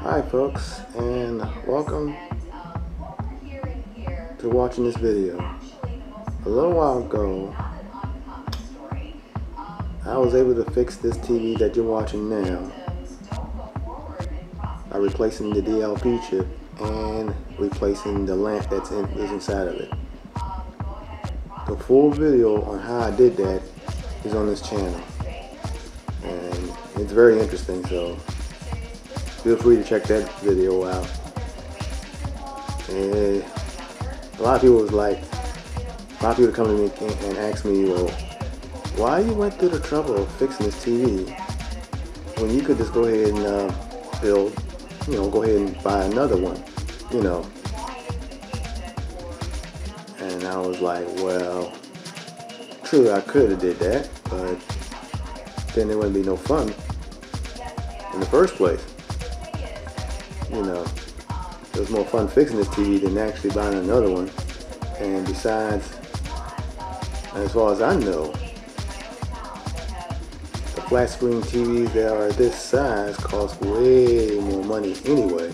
Hi folks, and welcome to watching this video. A little while ago, I was able to fix this TV that you're watching now by replacing the DLP chip and replacing the lamp that's inside of it. The full video on how I did that is on this channel, and it's very interesting, so feel free to check that video out. And a lot of people come to me and ask me, well, why you went through the trouble of fixing this TV when you could just go ahead and go ahead and buy another one, And I was like, well, true, I could have did that, but then there wouldn't be no fun in the first place. It was more fun fixing this TV than actually buying another one. And besides, as far as I know, the flat screen TVs that are this size cost way more money anyway.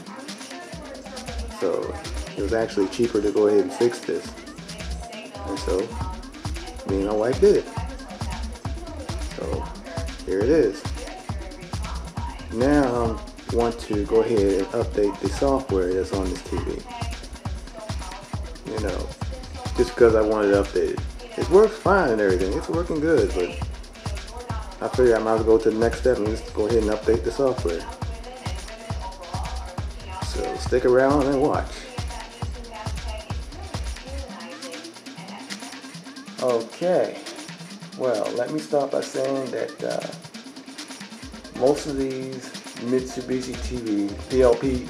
So it was actually cheaper to go ahead and fix this. And so me and my wife did it. So here it is. Now I want to go ahead and update the software that's on this TV. Just because I wanted to update it. It works fine and everything. It's working good, but I figured I might as well go to the next step and just go ahead and update the software. So stick around and watch. Okay. Well, let me start by saying that most of these Mitsubishi TV, DLP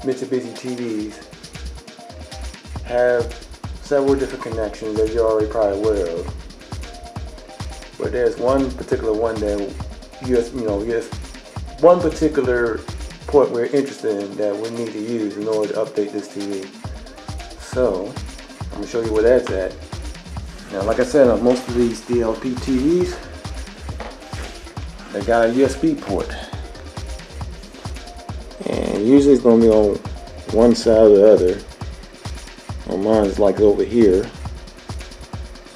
Mitsubishi TVs have several different connections that you're already probably aware of. But there's one particular one that one particular port we're interested in that we need to use in order to update this TV. So I'm going to show you where that's at. Now, like I said, on most of these DLP TVs, they got a USB port. And usually it's going to be on one side or the other. On mine is like over here.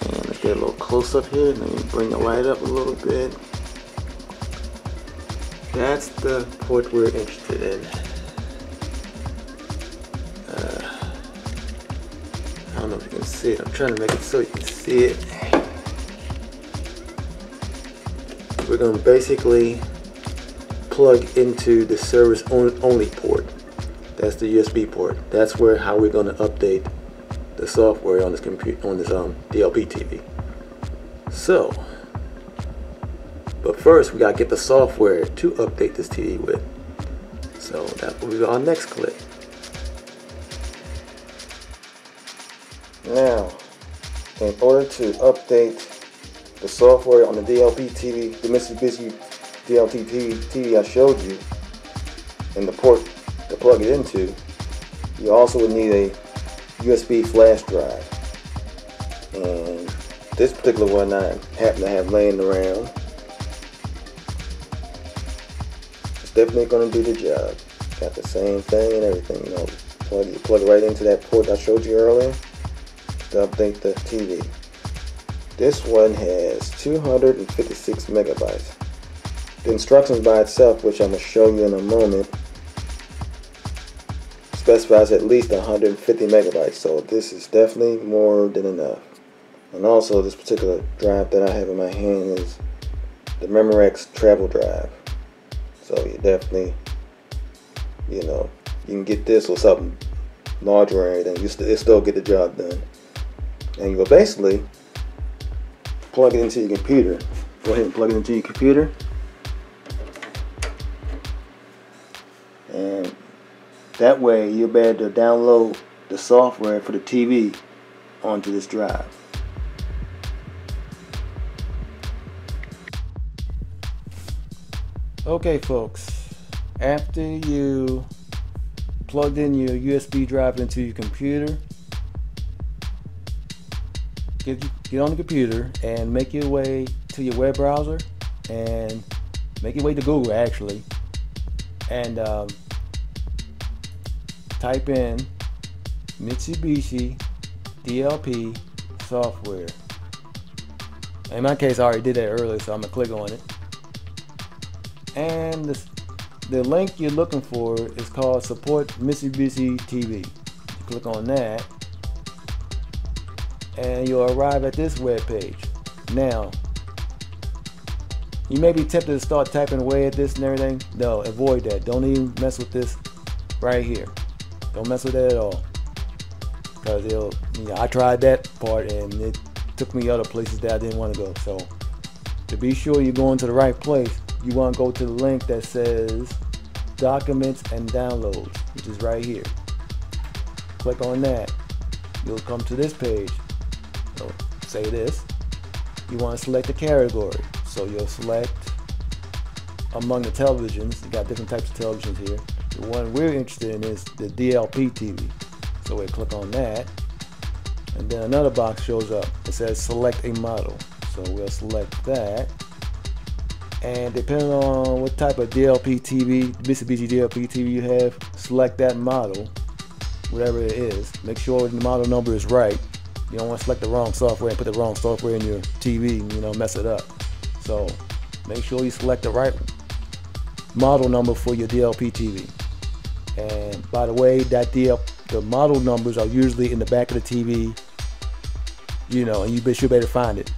And let's get a little close up here. Let me bring the light up a little bit. That's the port we're interested in. I don't know if you can see it. I'm trying to make it so you can see it. We're going to basically plug into the service only port. That's the USB port. That's how we're going to update the software on this computer, on this DLP TV. So, but first we gotta get the software to update this TV with. So that will be our next clip. Now, in order to update the software on the DLP TV, the Mitsubishi DLP TV I showed you, and the port to plug it into, you also would need a USB flash drive. And this particular one I happen to have laying around. It's definitely going to do the job. Got the same thing and everything. You plug it right into that port I showed you earlier to update the TV. This one has 256 megabytes. The instructions by itself, which I'm going to show you in a moment, specifies at least 150 megabytes, so this is definitely more than enough. And also, this particular drive that I have in my hand is the Memorex travel drive, so you definitely, you can get this or something larger or anything, it still get the job done. And you will basically plug it into your computer. Go ahead and plug it into your computer, and that way you'll be able to download the software for the TV onto this drive. Okay folks, after you plugged in your USB drive into your computer, get on the computer and make your way to your web browser and make your way to Google actually, and type in Mitsubishi DLP software. In my case, I already did that earlier, so I'm gonna click on it. And the link you're looking for is called Support Mitsubishi TV. You click on that, and you'll arrive at this web page. Now, you may be tempted to start typing away at this and everything. No, avoid that. Don't even mess with this right here. Don't mess with that at all. Because I tried that part and it took me other places that I didn't want to go. So to be sure you're going to the right place, you want to go to the link that says Documents and Downloads, which is right here. Click on that. You'll come to this page. So say this. You want to select a category. So you'll select among the televisions. You got different types of televisions here. The one we're interested in is the DLP TV. So we click on that, and then another box shows up. It says select a model. So we'll select that, and depending on what type of DLP TV, Mitsubishi DLP TV you have, select that model, whatever it is. Make sure the model number is right. You don't want to select the wrong software and put the wrong software in your TV and mess it up. So make sure you select the right model number for your DLP TV. And by the way, the model numbers are usually in the back of the TV, and you should be able to find it.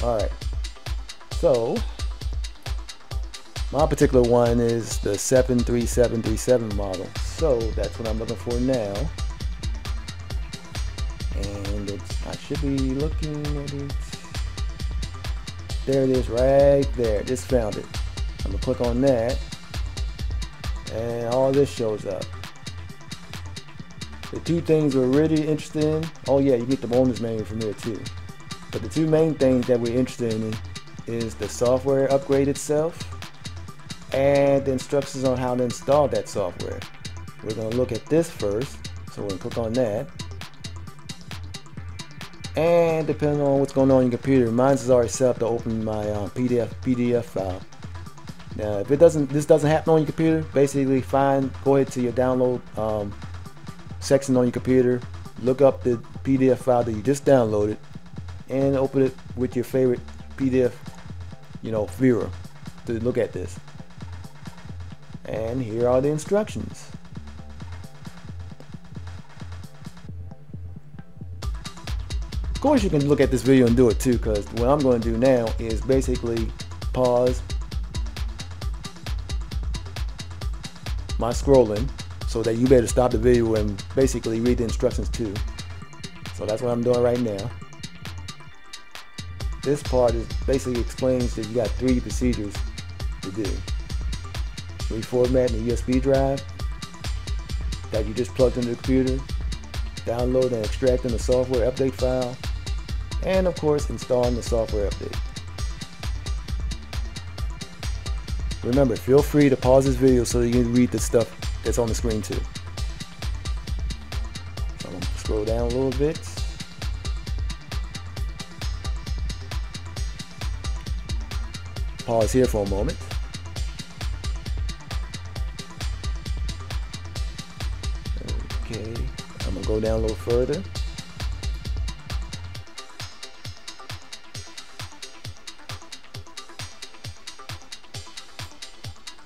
Alright, so my particular one is the 73737 model, so that's what I'm looking for now. And I should be looking at it. There it is, right there. Just found it. I'm gonna click on that, and all this shows up. The two things we're really interested in, oh yeah, you get the bonus menu from there too. But the two main things that we're interested in is the software upgrade itself and the instructions on how to install that software. We're going to look at this first, so we're going to click on that. And depending on what's going on your computer, mine is already set up to open my PDF file. Now, if this doesn't happen on your computer, basically go ahead to your download section on your computer, look up the PDF file that you just downloaded, and open it with your favorite PDF, viewer to look at this. And here are the instructions. Of course, you can look at this video and do it too, because what I'm going to do now is basically pause my scrolling, so that you better stop the video and basically read the instructions too. So that's what I'm doing right now. This part basically explains that you got 3 procedures to do. Reformatting the USB drive that you just plugged into the computer, downloading and extracting the software update file, and of course installing the software update. Remember, feel free to pause this video so you can read the stuff that's on the screen too. So I'm going to scroll down a little bit. Pause here for a moment. Okay, I'm going to go down a little further.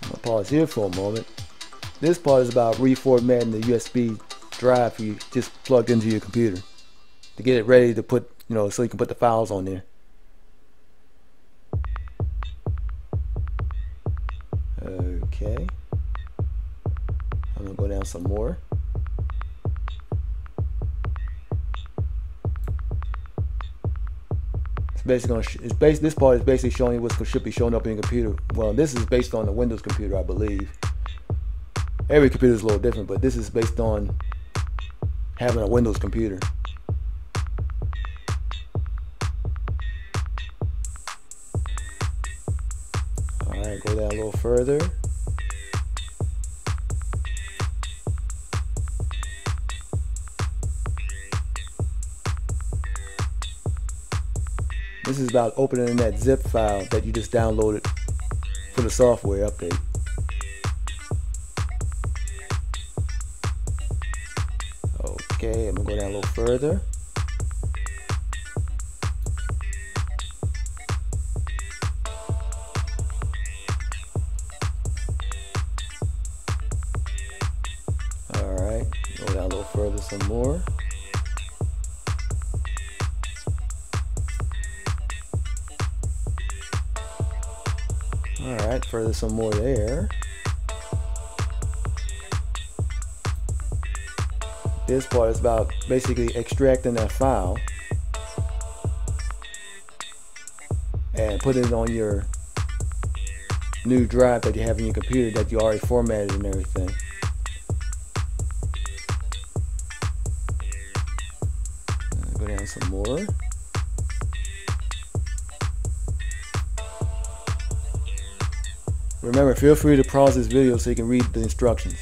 I'm going to pause here for a moment. This part is about reformatting the USB drive you just plugged into your computer to get it ready to put, so you can put the files on there. Okay. I'm gonna go down some more. This part is basically showing you what should be showing up in your computer. Well, this is based on the Windows computer, I believe. Every computer is a little different, but this is based on having a Windows computer. Alright, go down a little further. This is about opening that zip file that you just downloaded for the software update. Okay, I'm gonna go down a little further. Alright, go down a little further some more. Alright, further some more there. This part is about basically extracting that file and putting it on your new drive that you have in your computer that you already formatted and everything. Go down some more. Remember, feel free to pause this video so you can read the instructions.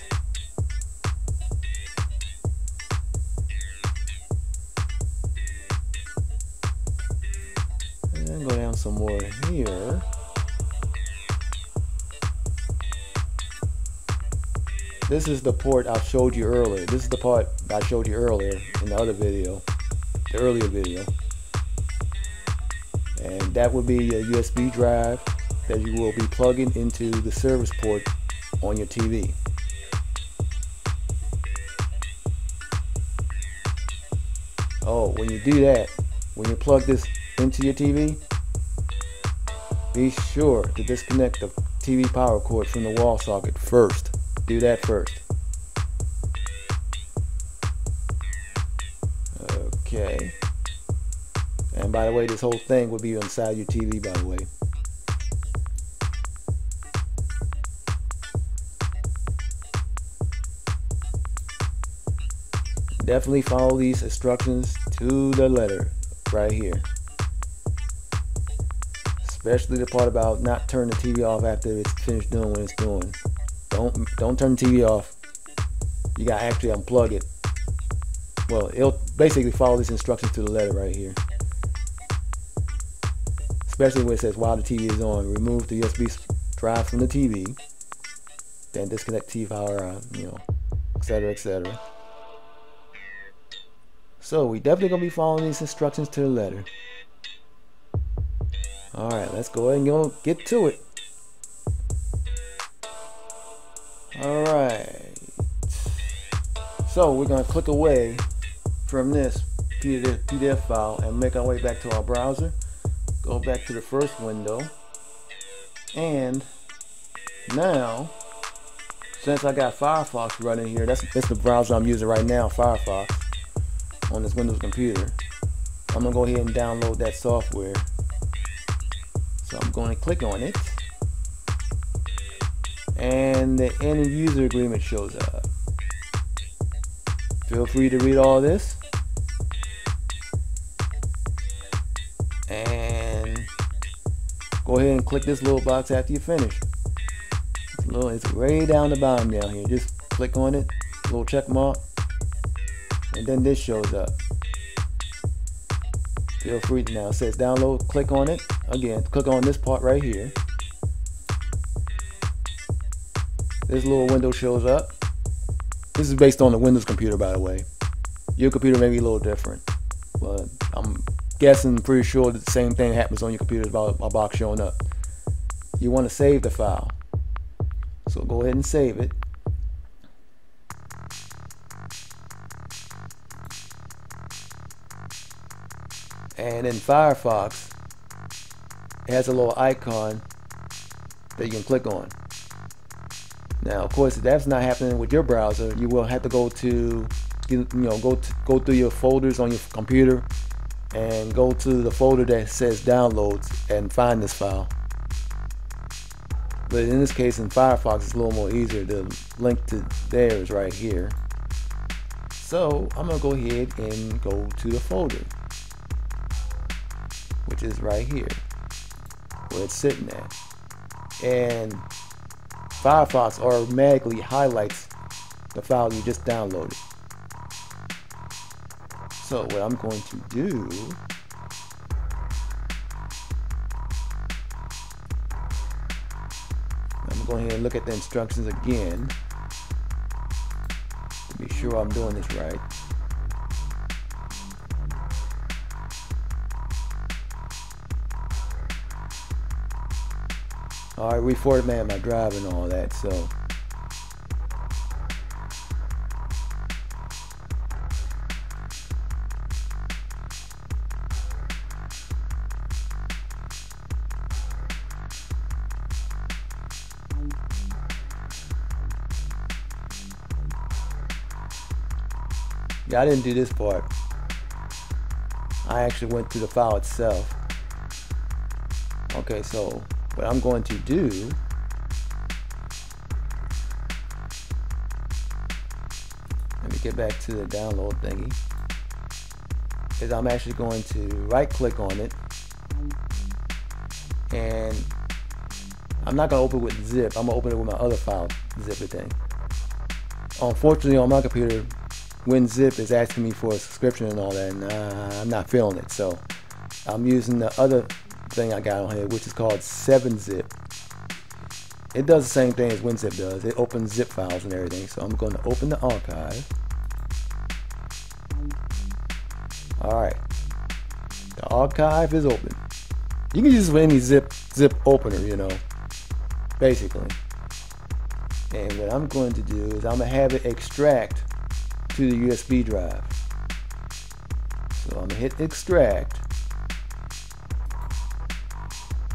And go down some more here. This is the port I showed you earlier. This is the part I showed you earlier in the other video, the earlier video. And that would be a USB drive that you will be plugging into the service port on your TV. Oh, when you do that, when you plug this into your TV, be sure to disconnect the TV power cord from the wall socket first. Do that first. Okay. And by the way, this whole thing will be inside your TV, by the way. Definitely follow these instructions to the letter right here. Especially the part about not turning the TV off after it's finished doing what it's doing. Don't turn the TV off. You gotta actually unplug it. Well, it'll basically follow these instructions to the letter right here. Especially when it says while the TV is on, remove the USB drive from the TV, then disconnect TV power, etc., etc. So we definitely gonna be following these instructions to the letter. All right, let's go ahead and get to it. All right. So we're gonna click away from this PDF file and make our way back to our browser. Go back to the first window, and now, since I got Firefox running here, that's the browser I'm using right now, Firefox, on this Windows computer. I'm gonna go ahead and download that software. So I'm going to click on it, and the end user agreement shows up. Feel free to read all this, and go ahead and click this little box after you finish. It's way down the bottom down here. Just click on it, little check mark, and then this shows up. Feel free to, now it says download, click on it. Again, click on this part right here. This little window shows up. This is based on the Windows computer, by the way. Your computer may be a little different, but I'm guessing, pretty sure that the same thing happens on your computer about a box showing up. You want to save the file, so go ahead and save it. And in Firefox, it has a little icon that you can click on. Now, of course, if that's not happening with your browser, you will have to go to, go through your folders on your computer and go to the folder that says downloads and find this file. But in this case, in Firefox, it's a little more easier. The link to there is right here. So I'm gonna go ahead and go to the folder, which is right here, where it's sitting at. And Firefox automatically highlights the file you just downloaded. So what I'm going to do, I'm going to look at the instructions again to be sure I'm doing this right. I reformatted my drive and all that, so yeah, I didn't do this part. I actually went to the file itself. Okay, so what I'm going to do, let me get back to the download thingy, is I'm actually going to right click on it, and I'm not going to open it with zip. I'm going to open it with my other file zipper thing. Unfortunately, on my computer, WinZip is asking me for a subscription and all that, and I'm not feeling it, so I'm using the other thing I got on here, which is called 7-Zip. It does the same thing as WinZip does. It opens zip files and everything, so I'm going to open the archive. Alright, the archive is open. You can use any zip opener, you know, basically. And what I'm going to do is I'm going to have it extract to the USB drive. So I'm going to hit extract.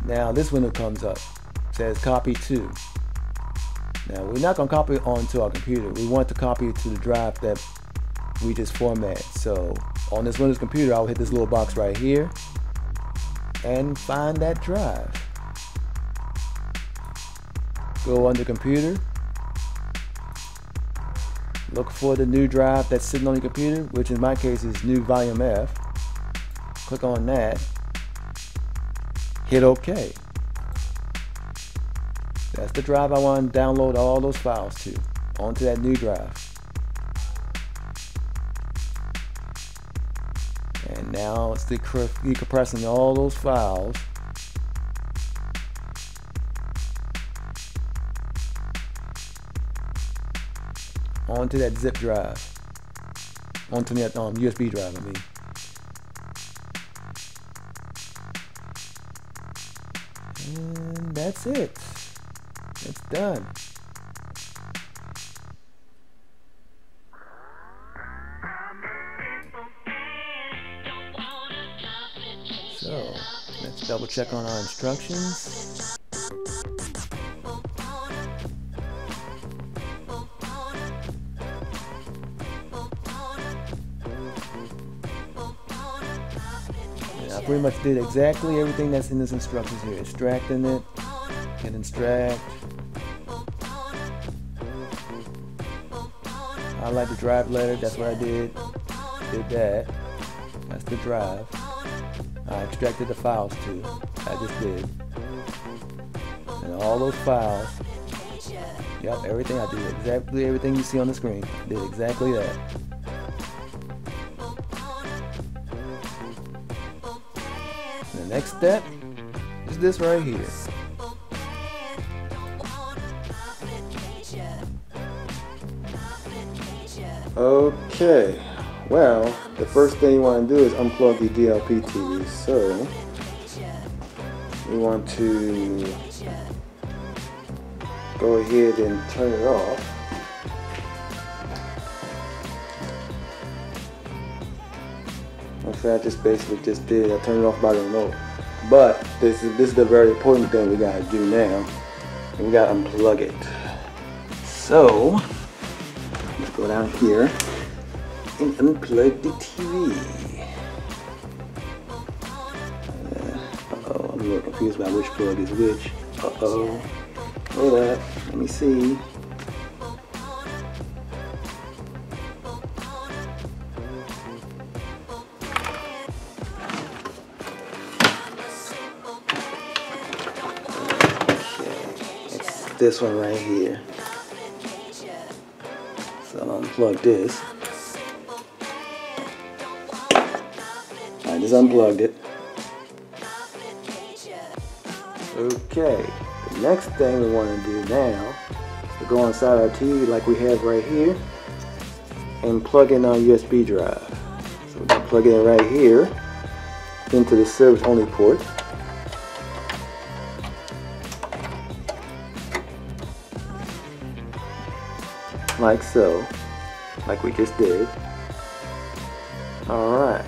Now this window comes up. It says copy to. Now we're not going to copy it onto our computer. We want to copy it to the drive that we just formatted. So on this Windows computer, I'll hit this little box right here and find that drive. Go under computer. Look for the new drive that's sitting on your computer, which in my case is new volume F. Click on that. Hit OK. That's the drive I want to download all those files to, onto that new drive. And now it's decompressing all those files onto that zip drive, onto that USB drive, I mean. And that's it. It's done. So let's double check on our instructions. I pretty much did exactly everything that's in this instructions here. Extracting it, hit extract. Highlight the drive letter, that's what I did. Did that. That's the drive. I extracted the files too. I just did. And all those files. Yep, everything I did. Exactly everything you see on the screen. I did exactly that. The next step is this right here. Okay, well, the first thing you want to do is unplug the DLP TV. So we want to go ahead and turn it off. In fact, I just basically just did. I turned it off by the remote. But this is the very important thing we gotta do now. And we gotta unplug it. So let's go down here and unplug the TV. Uh-oh, I'm a little confused about which plug is which. Uh-oh. Hold up. Let me see. This one right here. So I'll unplug this. I just unplugged it. Okay, the next thing we want to do now is to go inside our TV like we have right here and plug in our USB drive. So we're going to plug it in right here into the service only port. like so, like we just did. Alright.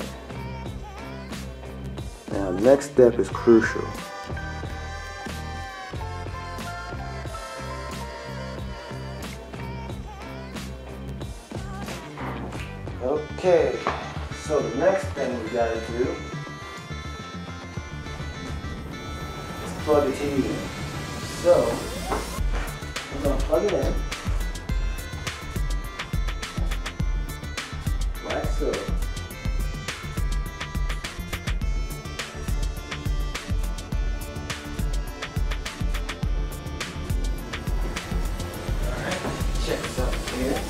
Now next step is crucial. Okay, so the next thing we gotta do is plug the TV in. So, we're gonna plug it in, like so. Alright, check this out here.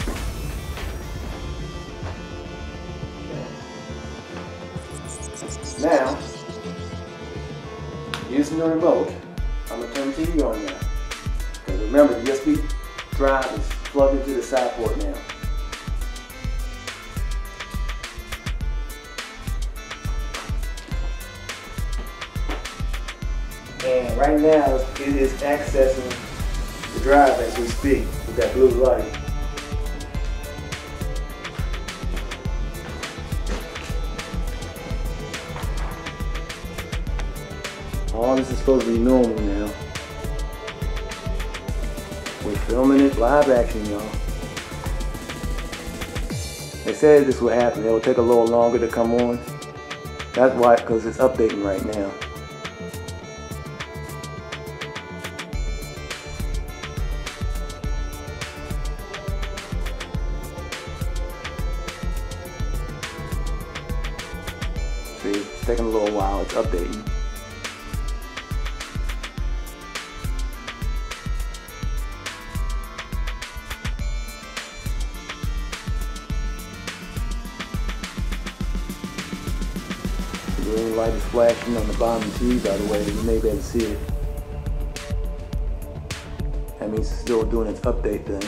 Now, using the remote, I'm going to turn the TV on now. Because remember, the USB drive is plugged into the side port now. And right now, it is accessing the drive as we speak with that blue light. All this is supposed to be normal now. We're filming it live action, y'all. They said this would happen. It will take a little longer to come on. That's why, because it's updating right now. See, it's taking a little while. It's updating. The green light is flashing on the bottom of the TV, by the way. You may be able to see it. That means it's still doing its update thing.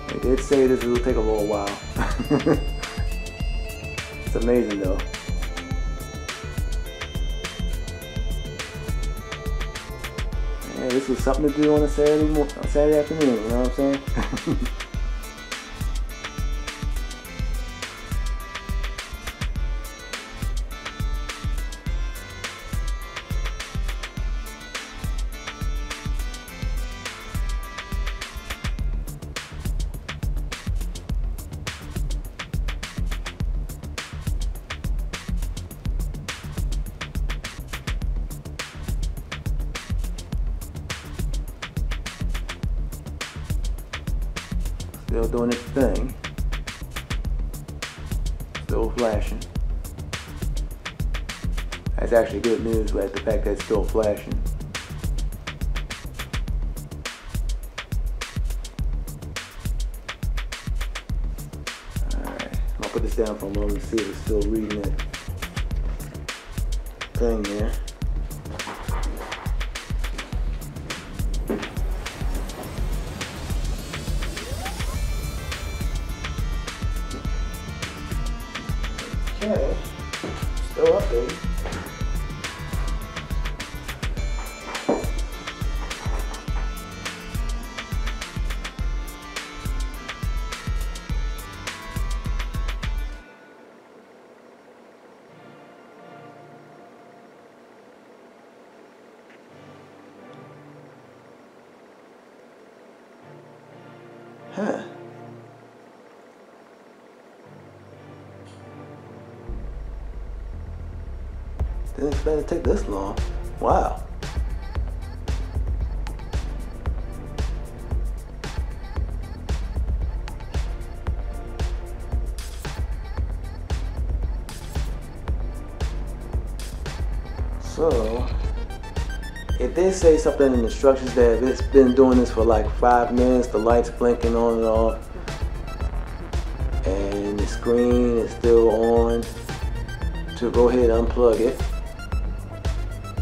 They did say this will take a little while. It's amazing though. Yeah, this was something to do on a Saturday afternoon, you know what I'm saying? Still doing its thing. Still flashing. That's actually good news, right? The fact that it's still flashing. Alright, I'll put this down for a moment and see if it's still reading that thing there. Okay, still updating. Huh. Didn't expect it to take this long. Wow. So, it did say something in the instructions that it's been doing this for like 5 minutes, the light's blinking on and off, and the screen is still on, to go ahead and unplug it.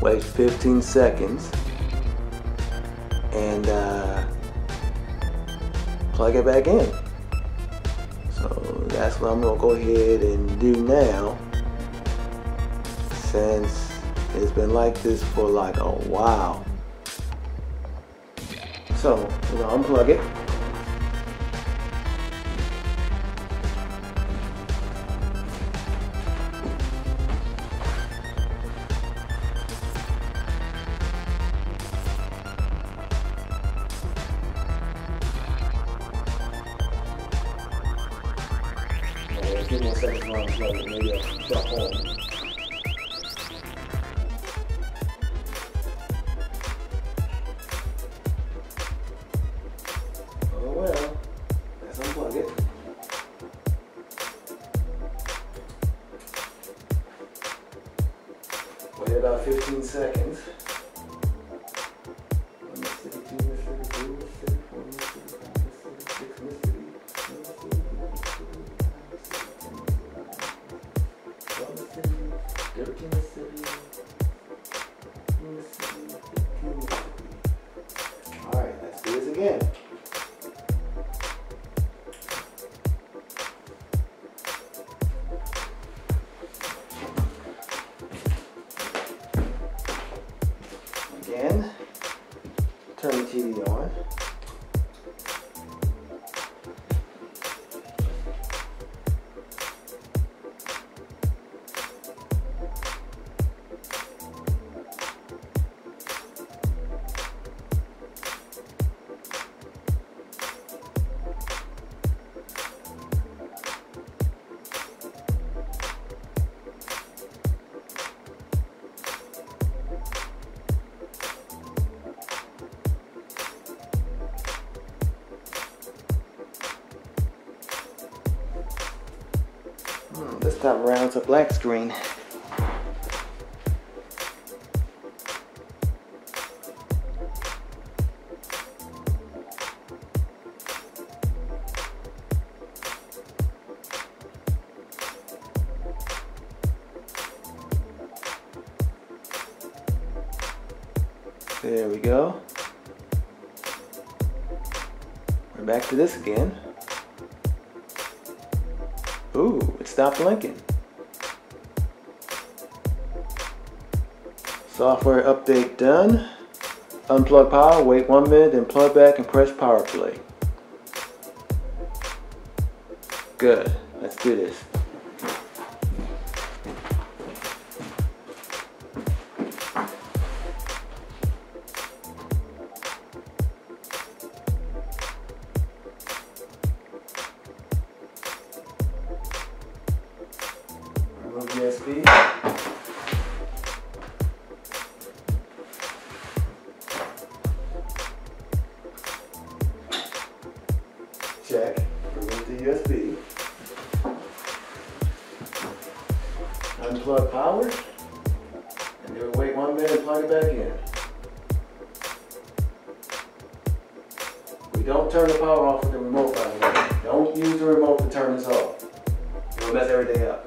wait 15 seconds, and plug it back in. So that's what I'm gonna go ahead and do now, since it's been like this for like a while. So we're gonna unplug it. Give me a second to unplug it. Maybe I'll jump home. Oh well, let's unplug it. Wait about 15 seconds. Alright, let's do this again. Again, turn the TV on. This time around it's a black screen. There we go. We're back to this again. Ooh, it stopped blinking. Software update done. Unplug power, wait 1 minute, then plug back and press power play. Good, let's do this. Remove USB. Check. Remove the USB. Unplug power. And then wait 1 minute and plug it back in. We don't turn the power off with the remote, by the way. Don't use the remote to turn this off. It'll mess everything up.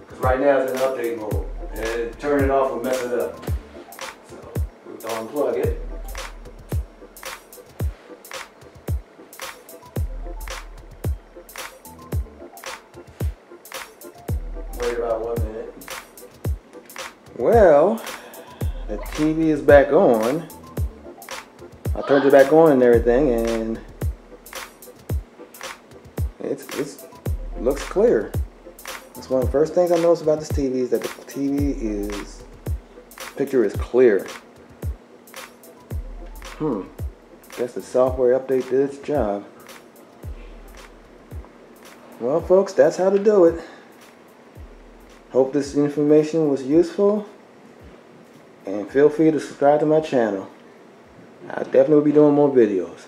Because right now it's in update mode. And turn it off will mess it up. So we'll unplug it. Wait about 1 minute. Well, the TV is back on. I turned it back on and everything, and it looks clear. That's one of the first things I noticed about this TV is that the picture is clear. Guess the software update did its job. Well, folks, that's how to do it. Hope this information was useful, and feel free to subscribe to my channel. I'll definitely be doing more videos.